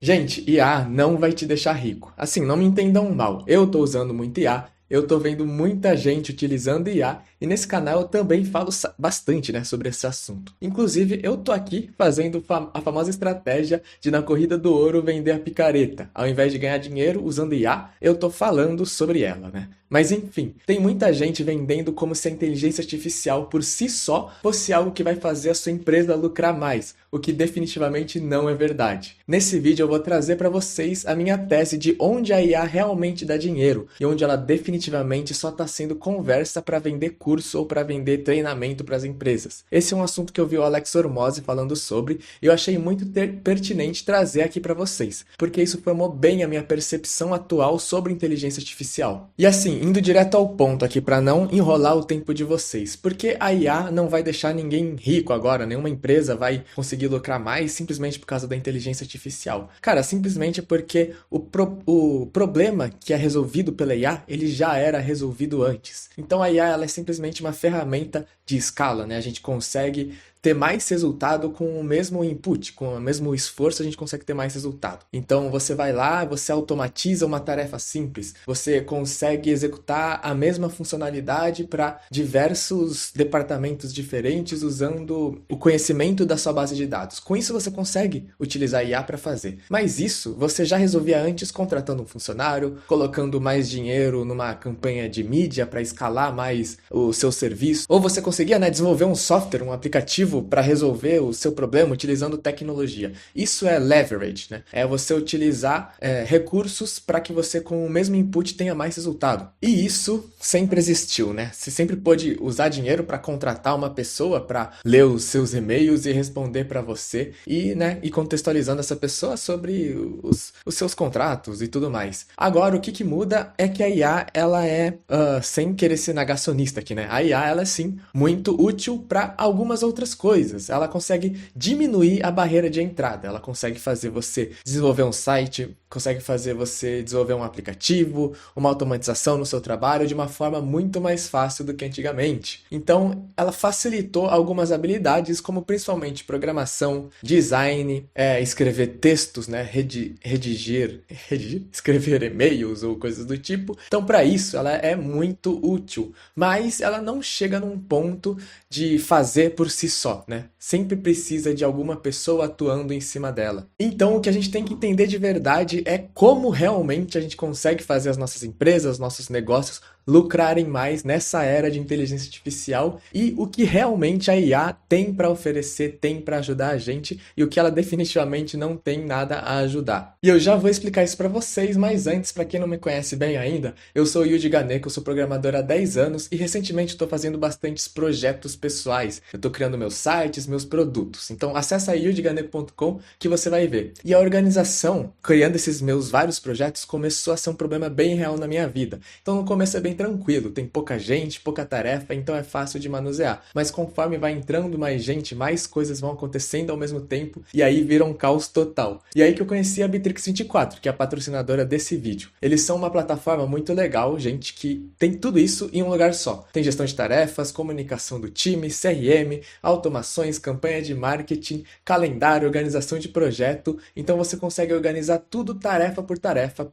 Gente, IA não vai te deixar rico. Assim, não me entendam mal. Eu tô usando muito IA, eu tô vendo muita gente utilizando IA e nesse canal eu também falo bastante, né, sobre esse assunto. Inclusive, eu tô aqui fazendo a famosa estratégia de na corrida do ouro vender a picareta. Ao invés de ganhar dinheiro usando IA, eu tô falando sobre ela, né? Mas enfim, tem muita gente vendendo como se a inteligência artificial por si só fosse algo que vai fazer a sua empresa lucrar mais, o que definitivamente não é verdade. Nesse vídeo eu vou trazer para vocês a minha tese de onde a IA realmente dá dinheiro e onde ela definitivamente só está sendo conversa para vender curso ou para vender treinamento para as empresas. Esse é um assunto que eu vi o Alex Hormozzi falando sobre e eu achei muito pertinente trazer aqui para vocês, porque isso formou bem a minha percepção atual sobre inteligência artificial. E assim, indo direto ao ponto aqui para não enrolar o tempo de vocês, porque a IA não vai deixar ninguém rico agora, nenhuma empresa vai conseguir lucrar mais simplesmente por causa da inteligência artificial. Cara, simplesmente porque o problema que é resolvido pela IA, ele já era resolvido antes. Então a IA ela é simplesmente uma ferramenta de escala, né? A gente consegue ter mais resultado com o mesmo input, com o mesmo esforço, a gente consegue ter mais resultado. Então você vai lá, você automatiza uma tarefa simples, você consegue executar a mesma funcionalidade para diversos departamentos diferentes usando o conhecimento da sua base de dados. Com isso você consegue utilizar a IA para fazer. Mas isso você já resolvia antes contratando um funcionário, colocando mais dinheiro numa campanha de mídia para escalar mais o seu serviço, ou você conseguia, né, desenvolver um software, um aplicativo para resolver o seu problema utilizando tecnologia. Isso é leverage, né? É você utilizar recursos para que você com o mesmo input tenha mais resultado. E isso sempre existiu, né? Você sempre pôde usar dinheiro para contratar uma pessoa para ler os seus e-mails e responder para você e contextualizando essa pessoa sobre os seus contratos e tudo mais. Agora, o que muda é que a IA, ela é, sem querer ser negacionista aqui, né? A IA, ela é sim muito útil para algumas outras coisas. Ela consegue diminuir a barreira de entrada. Ela consegue fazer você desenvolver um site, consegue fazer você desenvolver um aplicativo, uma automatização no seu trabalho de uma forma muito mais fácil do que antigamente. Então, ela facilitou algumas habilidades, como principalmente programação, design, escrever textos, né, escrever e-mails ou coisas do tipo. Então, para isso, ela é muito útil, mas ela não chega num ponto de fazer por si só, né? Sempre precisa de alguma pessoa atuando em cima dela. Então, o que a gente tem que entender de verdade é como realmente a gente consegue fazer as nossas empresas, nossos negócios lucrarem mais nessa era de inteligência artificial e o que realmente a IA tem para oferecer, tem para ajudar a gente e o que ela definitivamente não tem nada a ajudar. E eu já vou explicar isso para vocês, mas antes, para quem não me conhece bem ainda, eu sou o Yuji Ganeko, eu sou programador há 10 anos e recentemente estou fazendo bastantes projetos pessoais. Eu estou criando meus sites, meus produtos. Então acessa aí yujiganeko.com que você vai ver. E a organização, criando esses meus vários projetos, começou a ser um problema bem real na minha vida. Então no começo é bem tranquilo, tem pouca gente, pouca tarefa, então é fácil de manusear. Mas conforme vai entrando mais gente, mais coisas vão acontecendo ao mesmo tempo e aí vira um caos total. E aí que eu conheci a Bitrix24, que é a patrocinadora desse vídeo. Eles são uma plataforma muito legal, gente, que tem tudo isso em um lugar só. Tem gestão de tarefas, comunicação do time, CRM, automações, campanha de marketing, calendário, organização de projeto. Então você consegue organizar tudo tarefa,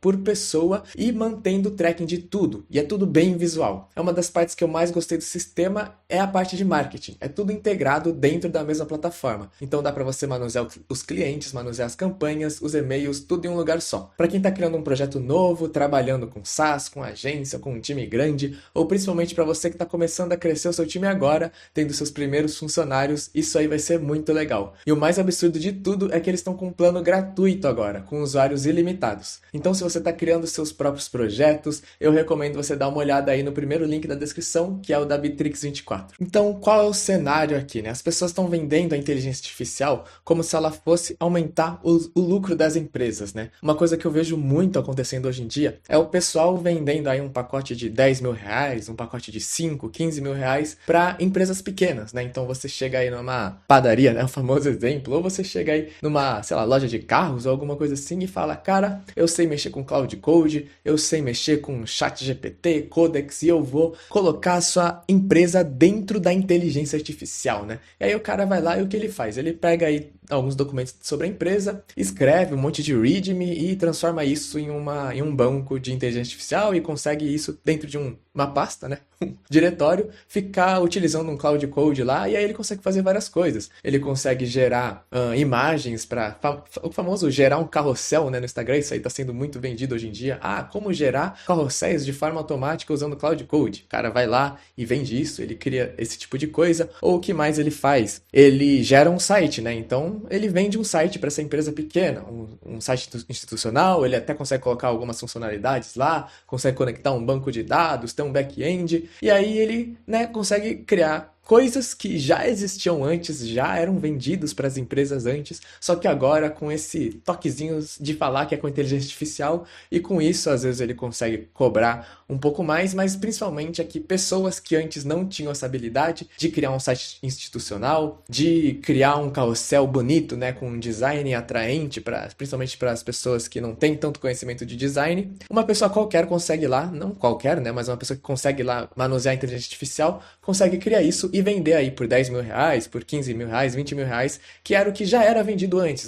por pessoa e mantendo o tracking de tudo. E é tudo bem visual. É uma das partes que eu mais gostei do sistema, é a parte de marketing. É tudo integrado dentro da mesma plataforma. Então dá para você manusear os clientes, manusear as campanhas, os e-mails, tudo em um lugar só. Para quem está criando um projeto novo, trabalhando com SaaS, com agência, com um time grande, ou principalmente para você que está começando a crescer o seu time agora, tendo seus primeiros funcionários, isso aí vai ser muito legal. E o mais absurdo de tudo é que eles estão com um plano gratuito agora, com usuários ilimitados. Então se você está criando seus próprios projetos, eu recomendo você dar uma olhada aí no primeiro link da descrição, que é o da Bitrix24. Então, qual é o cenário aqui, né? As pessoas estão vendendo a inteligência artificial como se ela fosse aumentar o lucro das empresas, né? Uma coisa que eu vejo muito acontecendo hoje em dia é o pessoal vendendo aí um pacote de 10 mil reais, um pacote de 5, 15 mil reais para empresas pequenas, né? Então você chega aí numa padaria, né? O famoso exemplo, ou você chega aí numa, sei lá, loja de carros ou alguma coisa assim e fala, cara, eu sei mexer com Cloud Code, eu sei mexer com ChatGPT, Codex e eu vou colocar a sua empresa dentro da inteligência artificial, né? E aí o cara vai lá e o que ele faz? Ele pega aí alguns documentos sobre a empresa, escreve um monte de README e transforma isso em um banco de inteligência artificial e consegue isso dentro de uma pasta, né? Um diretório, ficar utilizando um Cloud Code lá, e aí ele consegue fazer várias coisas. Ele consegue gerar imagens para o famoso gerar um carrossel, né, no Instagram. Isso aí está sendo muito vendido hoje em dia. Ah, como gerar carrosséis de forma automática usando Cloud Code. O cara vai lá e vende isso, ele cria esse tipo de coisa. Ou o que mais ele faz? Ele gera um site, né? Então ele vende um site para essa empresa pequena, um site institucional. Ele até consegue colocar algumas funcionalidades lá, consegue conectar um banco de dados, ter um back-end, e aí ele, né, consegue criar coisas que já existiam antes, já eram vendidos para as empresas antes, só que agora com esse toquezinho de falar que é com inteligência artificial, e com isso às vezes ele consegue cobrar um pouco mais, mas principalmente é que pessoas que antes não tinham essa habilidade de criar um site institucional, de criar um carrossel bonito, né, com um design atraente, principalmente para as pessoas que não têm tanto conhecimento de design, uma pessoa qualquer consegue lá, não qualquer, né, mas uma pessoa que consegue lá manusear a inteligência artificial, consegue criar isso e vender aí por 10 mil reais, por 15 mil reais, 20 mil reais, que era o que já era vendido antes,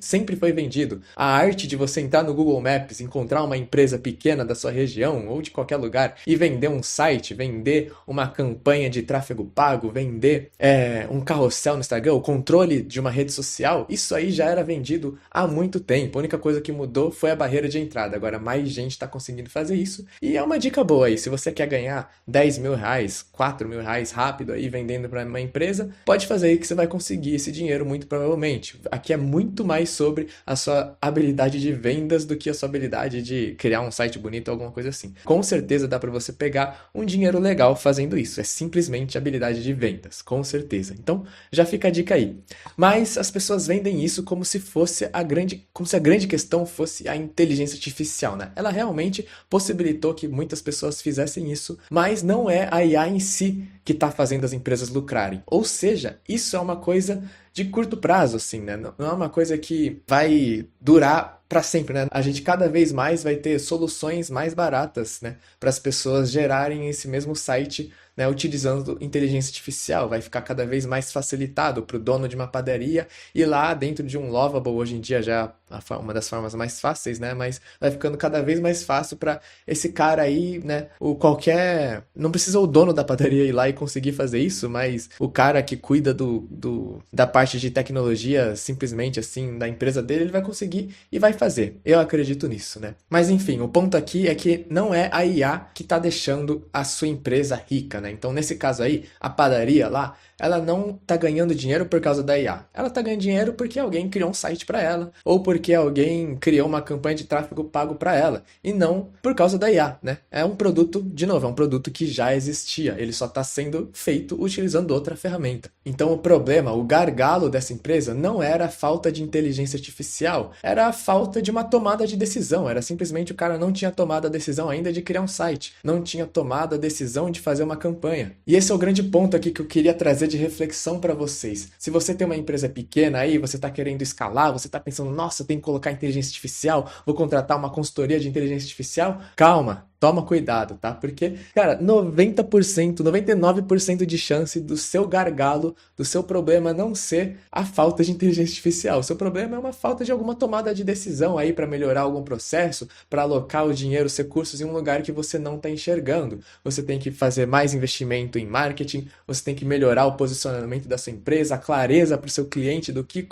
sempre foi vendido. A arte de você entrar no Google Maps, encontrar uma empresa pequena da sua região ou de qualquer lugar e vender um site, vender uma campanha de tráfego pago, vender um carrossel no Instagram, o controle de uma rede social, isso aí já era vendido há muito tempo. A única coisa que mudou foi a barreira de entrada. Agora mais gente está conseguindo fazer isso e é uma dica boa aí. Se você quer ganhar 10 mil reais, 4 mil reais rápido aí vendendo para uma empresa, pode fazer aí que você vai conseguir esse dinheiro muito provavelmente. Aqui é muito mais sobre a sua habilidade de vendas do que a sua habilidade de criar um site bonito ou alguma coisa assim. Com certeza dá para você pegar um dinheiro legal fazendo isso. É simplesmente habilidade de vendas, com certeza. Então, já fica a dica aí. Mas as pessoas vendem isso como se fosse como se a grande questão fosse a inteligência artificial, né? Ela realmente possibilitou que muitas pessoas fizessem isso, mas não é a IA em si que está fazendo as empresas lucrarem. Ou seja, isso é uma coisa de curto prazo, assim, né? Não é uma coisa que vai durar para sempre, né? A gente cada vez mais vai ter soluções mais baratas, né? Para as pessoas gerarem esse mesmo site, né? Utilizando inteligência artificial. Vai ficar cada vez mais facilitado para o dono de uma padaria ir lá dentro de um Lovable, hoje em dia já é uma das formas mais fáceis, né? Mas vai ficando cada vez mais fácil para esse cara aí, né? Não precisa o dono da padaria ir lá e conseguir fazer isso, mas o cara que cuida da parte de tecnologia, simplesmente assim, da empresa dele, ele vai conseguir e vai fazer. Eu acredito nisso, né? Mas enfim, o ponto aqui é que não é a IA que está deixando a sua empresa rica, né? Então, nesse caso aí, a padaria lá, ela não está ganhando dinheiro por causa da IA. Ela está ganhando dinheiro porque alguém criou um site para ela, ou porque alguém criou uma campanha de tráfego pago para ela, e não por causa da IA, né? É um produto, de novo, é um produto que já existia, ele só está sendo feito utilizando outra ferramenta. Então, o problema, o gargalo dessa empresa não era a falta de inteligência artificial, era a falta de uma tomada de decisão, era simplesmente o cara não tinha tomado a decisão ainda de criar um site, não tinha tomado a decisão de fazer uma campanha. E esse é o grande ponto aqui que eu queria trazer de reflexão para vocês. Se você tem uma empresa pequena aí, você está querendo escalar, você está pensando, nossa, eu tenho que colocar inteligência artificial, vou contratar uma consultoria de inteligência artificial, calma. Toma cuidado, tá? Porque, cara, 90%, 99% de chance do seu gargalo, do seu problema não ser a falta de inteligência artificial. O seu problema é uma falta de alguma tomada de decisão aí para melhorar algum processo, para alocar o dinheiro, os recursos em um lugar que você não está enxergando. Você tem que fazer mais investimento em marketing, você tem que melhorar o posicionamento da sua empresa, a clareza para o seu cliente do que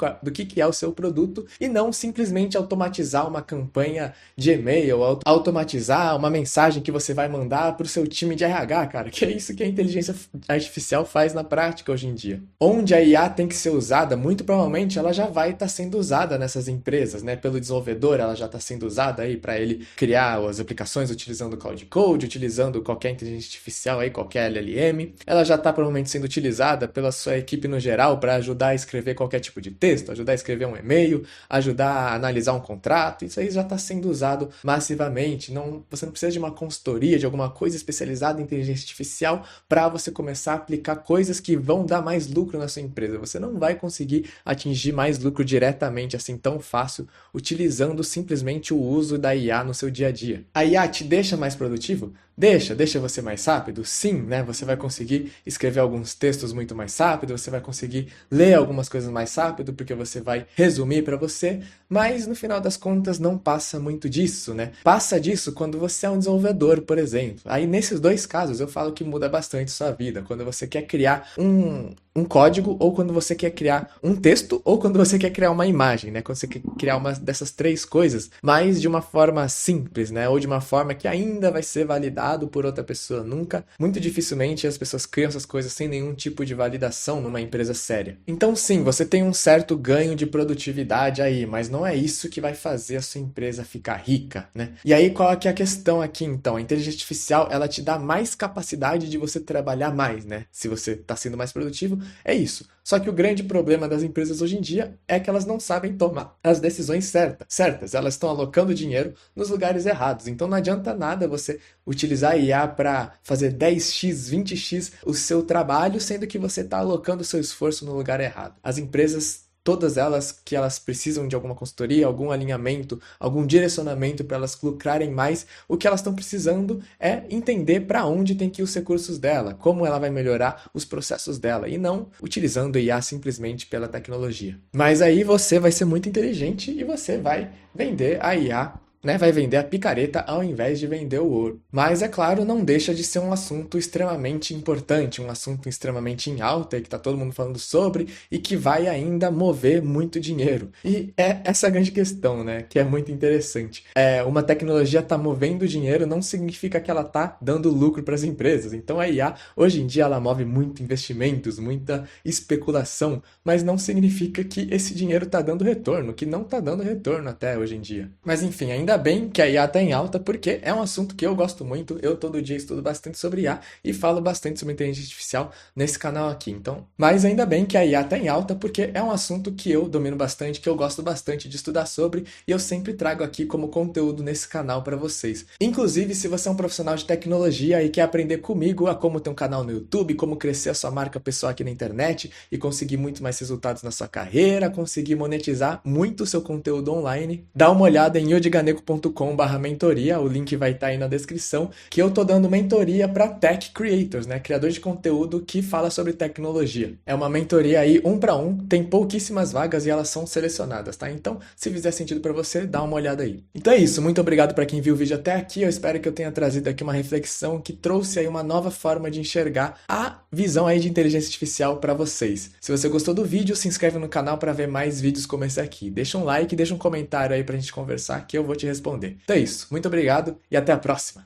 é o seu produto e não simplesmente automatizar uma campanha de e-mail, automatizar uma mensagem que você vai mandar para o seu time de RH, cara, que é isso que a inteligência artificial faz na prática hoje em dia. Onde a IA tem que ser usada, muito provavelmente ela já vai estar sendo usada nessas empresas, né? Pelo desenvolvedor, ela já está sendo usada aí para ele criar as aplicações utilizando o Cloud Code, utilizando qualquer inteligência artificial aí, qualquer LLM. Ela já está provavelmente sendo utilizada pela sua equipe no geral para ajudar a escrever qualquer tipo de texto, ajudar a escrever um e-mail, ajudar a analisar um contrato. Isso aí já está sendo usado massivamente. Você não precisa de uma consultoria, de alguma coisa especializada em inteligência artificial para você começar a aplicar coisas que vão dar mais lucro na sua empresa. Você não vai conseguir atingir mais lucro diretamente assim tão fácil utilizando simplesmente o uso da IA no seu dia a dia. A IA te deixa mais produtivo? Deixa você mais rápido? Sim, né? Você vai conseguir escrever alguns textos muito mais rápido, você vai conseguir ler algumas coisas mais rápido, porque você vai resumir para você, mas no final das contas não passa muito disso, né? Passa disso quando você é um desenvolvedor, por exemplo. Aí nesses dois casos eu falo que muda bastante sua vida, quando você quer criar um código, ou quando você quer criar um texto, ou quando você quer criar uma imagem, né? Quando você quer criar uma dessas três coisas, mas de uma forma simples, né? Ou de uma forma que ainda vai ser validado por outra pessoa. Nunca, muito dificilmente as pessoas criam essas coisas sem nenhum tipo de validação numa empresa séria. Então sim, você tem um certo ganho de produtividade aí, mas não é isso que vai fazer a sua empresa ficar rica, né? E aí qual é que é a questão aqui então? A inteligência artificial, ela te dá mais capacidade de você trabalhar mais, né? Se você está sendo mais produtivo, é isso. Só que o grande problema das empresas hoje em dia é que elas não sabem tomar as decisões certas. Elas estão alocando dinheiro nos lugares errados. Então não adianta nada você utilizar a IA para fazer 10x, 20x o seu trabalho, sendo que você está alocando o seu esforço no lugar errado. As empresas, todas elas que elas precisam de alguma consultoria, algum alinhamento, algum direcionamento para elas lucrarem mais, o que elas estão precisando é entender para onde tem que ir os recursos dela, como ela vai melhorar os processos dela, e não utilizando IA simplesmente pela tecnologia. Mas aí você vai ser muito inteligente e você vai vender a IA, né, vai vender a picareta ao invés de vender o ouro. Mas, é claro, não deixa de ser um assunto extremamente importante, um assunto extremamente em alta, que está todo mundo falando sobre, e que vai ainda mover muito dinheiro. E é essa a grande questão, né, que é muito interessante. Uma tecnologia está movendo dinheiro não significa que ela está dando lucro para as empresas. Então a IA, hoje em dia, ela move muito investimentos, muita especulação, mas não significa que esse dinheiro está dando retorno, que não está dando retorno até hoje em dia. Mas enfim, ainda bem que a IA está em alta, porque é um assunto que eu gosto muito. Eu todo dia estudo bastante sobre IA e falo bastante sobre inteligência artificial nesse canal aqui. Então, mas ainda bem que a IA está em alta, porque é um assunto que eu domino bastante, que eu gosto bastante de estudar sobre, e eu sempre trago aqui como conteúdo nesse canal para vocês. Inclusive, se você é um profissional de tecnologia e quer aprender comigo a como ter um canal no YouTube, como crescer a sua marca pessoal aqui na internet e conseguir muito mais resultados na sua carreira, conseguir monetizar muito o seu conteúdo online, dá uma olhada em yodiganeco.com/mentoria, o link vai estar aí na descrição, que eu tô dando mentoria para tech creators, né, criadores de conteúdo que fala sobre tecnologia. É uma mentoria aí 1 para 1, tem pouquíssimas vagas e elas são selecionadas, tá? Então, se fizer sentido para você, dá uma olhada aí. Então é isso, muito obrigado para quem viu o vídeo até aqui, eu espero que eu tenha trazido aqui uma reflexão que trouxe aí uma nova forma de enxergar a visão aí de inteligência artificial para vocês. Se você gostou do vídeo, se inscreve no canal para ver mais vídeos como esse aqui. Deixa um like, deixa um comentário aí pra gente conversar que eu vou te responder. Então é isso, muito obrigado e até a próxima!